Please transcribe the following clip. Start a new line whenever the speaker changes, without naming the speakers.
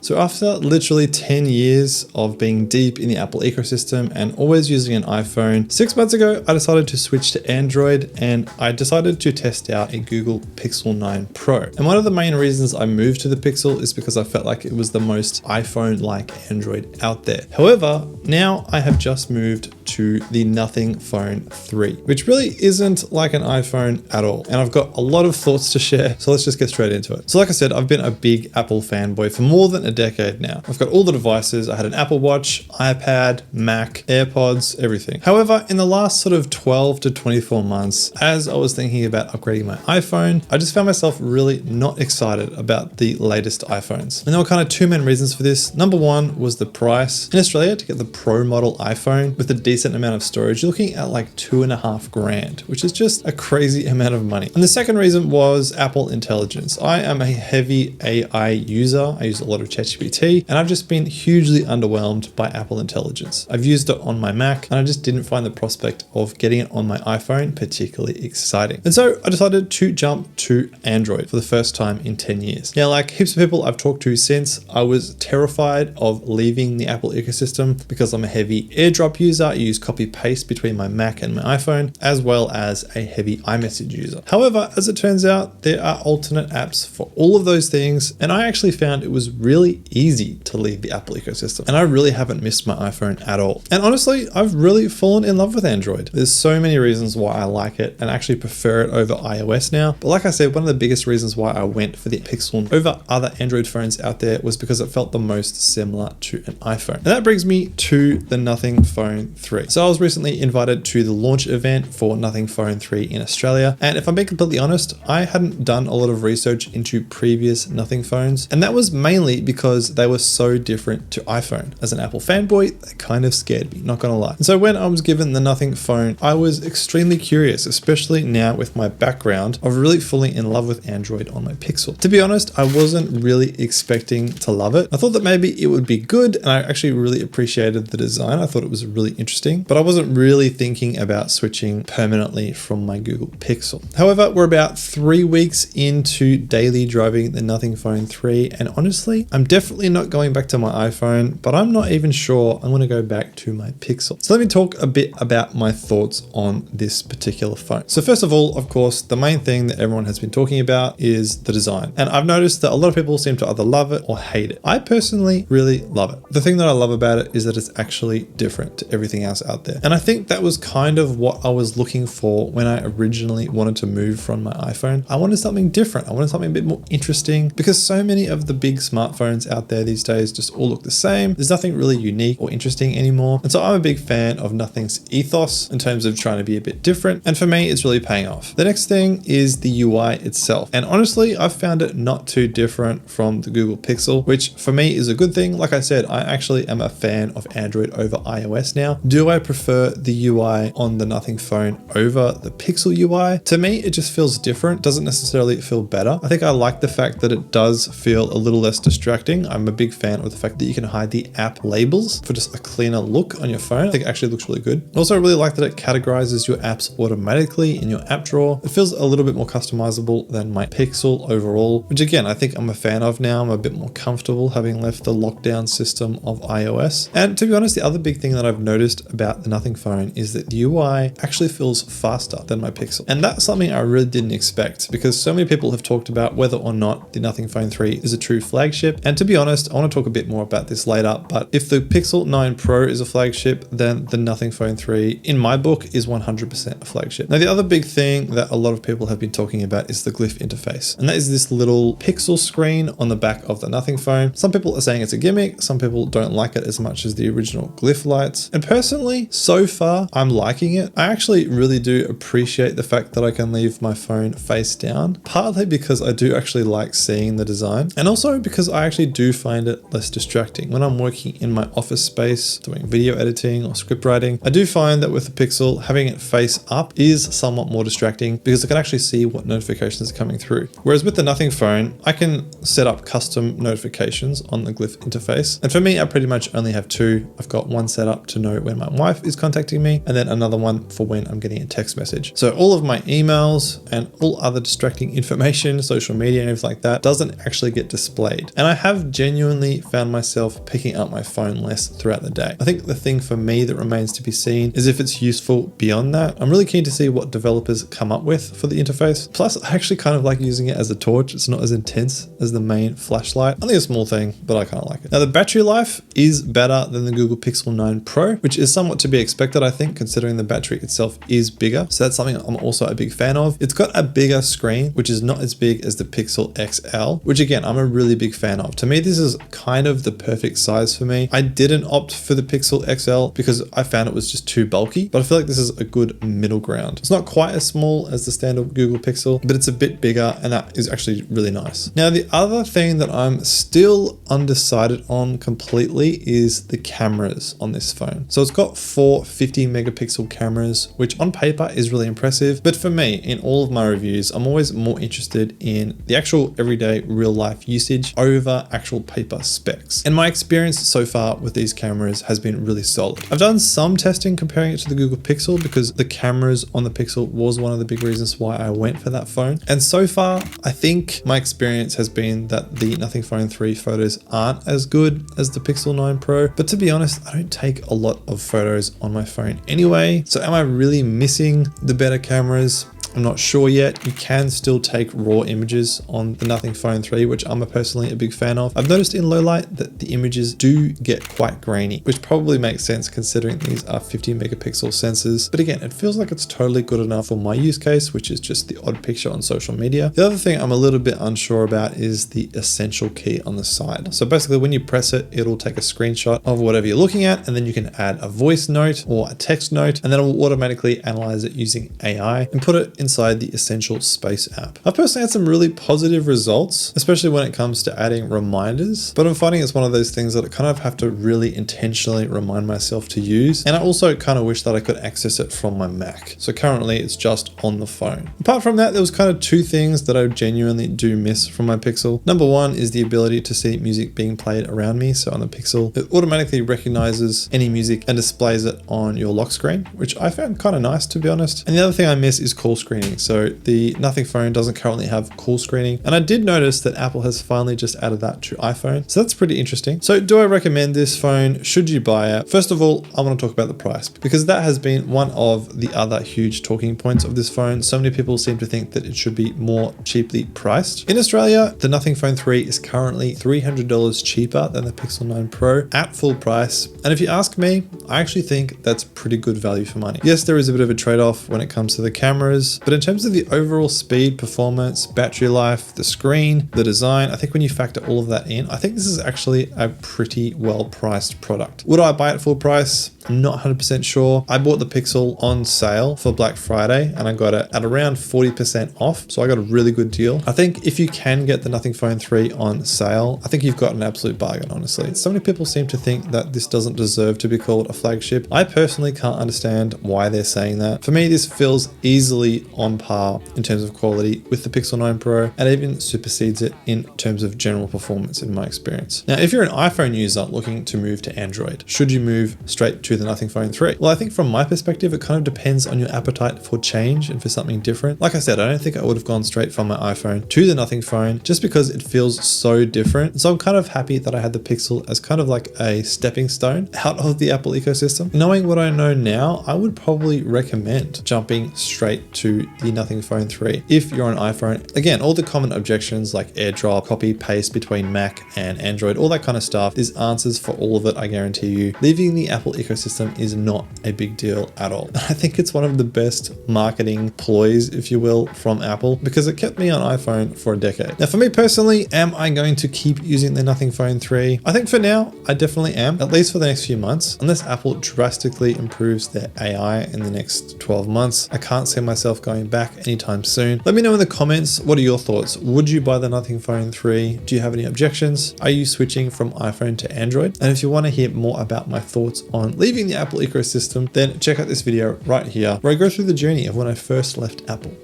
So after literally 10 years of being deep in the Apple ecosystem and always using an iPhone, 6 months ago, I decided to switch to Android and I decided to test out a Google Pixel 9 Pro. And one of the main reasons I moved to the Pixel is because I felt like it was the most iPhone-like Android out there. However, now I have just moved to the Nothing Phone 3, which really isn't like an iPhone at all. And I've got a lot of thoughts to share, so let's just get straight into it. So like I said, I've been a big Apple fanboy for more than a decade now. I've got all the devices. I had an Apple Watch, iPad, Mac, AirPods, everything. However, in the last sort of 12 to 24 months, as I was thinking about upgrading my iPhone, I just found myself really not excited about the latest iPhones. And there were kind of two main reasons for this. Number one was the price. In Australia, to get the Pro model iPhone with a decent amount of storage, you're looking at like $2,500, which is just a crazy amount of money. And the second reason was Apple Intelligence. I am a heavy AI user. I use a lot of ChatGPT, and I've just been hugely underwhelmed by Apple Intelligence. I've used it on my Mac, and I just didn't find the prospect of getting it on my iPhone particularly exciting. And so I decided to jump to Android for the first time in 10 years. Now, like heaps of people I've talked to since, I was terrified of leaving the Apple ecosystem because I'm a heavy AirDrop user. I use copy paste between my Mac and my iPhone, as well as a heavy iMessage user. However, as it turns out, there are alternate apps for all of those things, and I actually found it was really easy to leave the Apple ecosystem, and I really haven't missed my iPhone at all. And honestly, I've really fallen in love with Android. There's so many reasons why I like it and actually prefer it over iOS now. But like I said, one of the biggest reasons why I went for the Pixel over other Android phones out there was because it felt the most similar to an iPhone. And that brings me to the Nothing Phone 3. So I was recently invited to the launch event for Nothing Phone 3 in Australia. And if I'm being completely honest, I hadn't done a lot of research into previous Nothing phones. And that was mainly because they were so different to iPhone. As an Apple fanboy, they kind of scared me, not gonna lie. And so when I was given the Nothing Phone, I was extremely curious, especially now with my background of really falling in love with Android on my Pixel. To be honest, I wasn't really expecting to love it. I thought that maybe it would be good, and I actually really appreciated the design. I thought it was really interesting, but I wasn't really thinking about switching permanently from my Google Pixel. However, we're about 3 weeks into daily driving the Nothing Phone 3, and honestly, I'm definitely not going back to my iPhone, but I'm not even sure I'm going to go back to my Pixel. So let me talk a bit about my thoughts on this particular phone. So first of all, of course, the main thing that everyone has been talking about is the design. And I've noticed that a lot of people seem to either love it or hate it. I personally really love it. The thing that I love about it is that it's actually different to everything else out there. And I think that was kind of what I was looking for when I originally wanted to move from my iPhone. I wanted something different. I wanted something a bit more interesting because so many of the big smartphones out there these days just all look the same. There's nothing really unique or interesting anymore. And so I'm a big fan of Nothing's ethos in terms of trying to be a bit different. And for me, it's really paying off. The next thing is the UI itself. And honestly, I've found it not too different from the Google Pixel, which for me is a good thing. Like I said, I actually am a fan of Android over iOS now. Do I prefer the UI on the Nothing Phone over the Pixel UI? To me, it just feels different. Doesn't necessarily feel better. I think I like the fact that it does feel a little less distracting. I'm a big fan of the fact that you can hide the app labels for just a cleaner look on your phone. I think it actually looks really good. Also, I really like that it categorizes your apps automatically in your app drawer. It feels a little bit more customizable than my Pixel overall, which again, I think I'm a fan of now. I'm a bit more comfortable having left the lockdown system of iOS. And to be honest, the other big thing that I've noticed about the Nothing Phone is that the UI actually feels faster than my Pixel. And that's something I really didn't expect because so many people have talked about whether or not the Nothing Phone 3 is a true flagship. And to be honest, I want to talk a bit more about this later, but if the Pixel 9 Pro is a flagship, then the Nothing Phone 3 in my book is 100% a flagship. Now, the other big thing that a lot of people have been talking about is the glyph interface. And that is this little pixel screen on the back of the Nothing Phone. Some people are saying it's a gimmick. Some people don't like it as much as the original glyph lights. And personally, so far, I'm liking it. I actually really do appreciate the fact that I can leave my phone face down, partly because I do actually like seeing the design, and also because I actually do find it less distracting. When I'm working in my office space, doing video editing or script writing, I do find that with the Pixel, having it face up is somewhat more distracting because I can actually see what notifications are coming through. Whereas with the Nothing Phone, I can set up custom notifications on the glyph interface. And for me, I pretty much only have two. I've got one set up to know when my wife is contacting me, and then another one for when I'm getting a text message. So all of my emails and all other distracting information, social media and everything like that doesn't actually get displayed. And I have genuinely found myself picking up my phone less throughout the day. I think the thing for me that remains to be seen is if it's useful beyond that. I'm really keen to see what developers come up with for the interface. Plus, I actually kind of like using it as a torch. It's not as intense as the main flashlight. Only a small thing, but I kind of like it. Now, the battery life is better than the Google Pixel 9 Pro, which is somewhat to be expected, I think, considering the battery itself is bigger. So that's something I'm also a big fan of. It's got a bigger screen, which is not as big as the Pixel XL, which again, I'm a really big fan of. To me, this is kind of the perfect size for me. I didn't opt for the Pixel XL because I found it was just too bulky, but I feel like this is a good middle ground. It's not quite as small as the standard Google Pixel, but it's a bit bigger, and that is actually really nice. Now, the other thing that I'm still undecided on completely is the cameras on this phone. So it's got 4 50 megapixel cameras, which on paper is really impressive. But for me, in all of my reviews, I'm always more interested in the actual everyday real life usage over actual paper specs. And my experience so far with these cameras has been really solid. I've done some testing comparing it to the Google Pixel because the cameras on the Pixel was one of the big reasons why I went for that phone. And so far, I think my experience has been that the Nothing Phone 3 photos aren't as good as the Pixel 9 Pro. But to be honest, I don't take a lot of photos on my phone anyway. So am I really missing the better cameras? I'm not sure yet. You can still take raw images on the Nothing Phone 3, which I'm personally a big fan of. I've noticed in low light that the images do get quite grainy, which probably makes sense considering these are 50 megapixel sensors. But again, it feels like it's totally good enough for my use case, which is just the odd picture on social media. The other thing I'm a little bit unsure about is the essential key on the side. So basically when you press it, it'll take a screenshot of whatever you're looking at, and then you can add a voice note or a text note, and then it will automatically analyze it using AI and put it inside the Essential Space app. I've personally had some really positive results, especially when it comes to adding reminders, but I'm finding it's one of those things that I kind of have to really intentionally remind myself to use. And I also kind of wish that I could access it from my Mac. So currently it's just on the phone. Apart from that, there was kind of 2 things that I genuinely do miss from my Pixel. Number 1 is the ability to see music being played around me. So on the Pixel, it automatically recognizes any music and displays it on your lock screen, which I found kind of nice, to be honest. And the other thing I miss is call screening. So the Nothing Phone doesn't currently have call screening. And I did notice that Apple has finally just added that to iPhone. So that's pretty interesting. So do I recommend this phone? Should you buy it? First of all, I want to talk about the price because that has been one of the other huge talking points of this phone. So many people seem to think that it should be more cheaply priced. In Australia, the Nothing Phone 3 is currently $300 cheaper than the Pixel 9 Pro at full price. And if you ask me, I actually think that's pretty good value for money. Yes, there is a bit of a trade-off when it comes to the cameras, but in terms of the overall speed, performance, battery life, the screen, the design, I think when you factor all of that in, I think this is actually a pretty well-priced product. Would I buy it full price? I'm not 100% sure. I bought the Pixel on sale for Black Friday and I got it at around 40% off. So I got a really good deal. I think if you can get the Nothing Phone 3 on sale, I think you've got an absolute bargain, honestly. So many people seem to think that this doesn't deserve to be called a flagship. I personally can't understand why they're saying that. For me, this feels easily on par in terms of quality with the Pixel 9 Pro and even supersedes it in terms of general performance in my experience. Now, if you're an iPhone user looking to move to Android, should you move straight to the Nothing Phone 3? Well, I think from my perspective, it kind of depends on your appetite for change and for something different. Like I said, I don't think I would have gone straight from my iPhone to the Nothing Phone just because it feels so different. So I'm kind of happy that I had the Pixel as kind of like a stepping stone out of the Apple ecosystem. Knowing what I know now, I would probably recommend jumping straight to the Nothing Phone 3 if you're on iPhone. Again, all the common objections like AirDrop, copy paste between Mac and Android, all that kind of stuff, there's answers for all of it, I guarantee you. Leaving the Apple ecosystem is not a big deal at all. I think it's one of the best marketing ploys, if you will, from Apple because it kept me on iPhone for a decade. Now, for me personally, am I going to keep using the Nothing Phone 3? I think for now, I definitely am, at least for the next few months. Unless Apple drastically improves their AI in the next 12 months, I can't see myself going back anytime soon. Let me know in the comments, what are your thoughts? Would you buy the Nothing Phone 3? Do you have any objections? Are you switching from iPhone to Android? And if you want to hear more about my thoughts on leaving the Apple ecosystem, then check out this video right here where I go through the journey of when I first left Apple.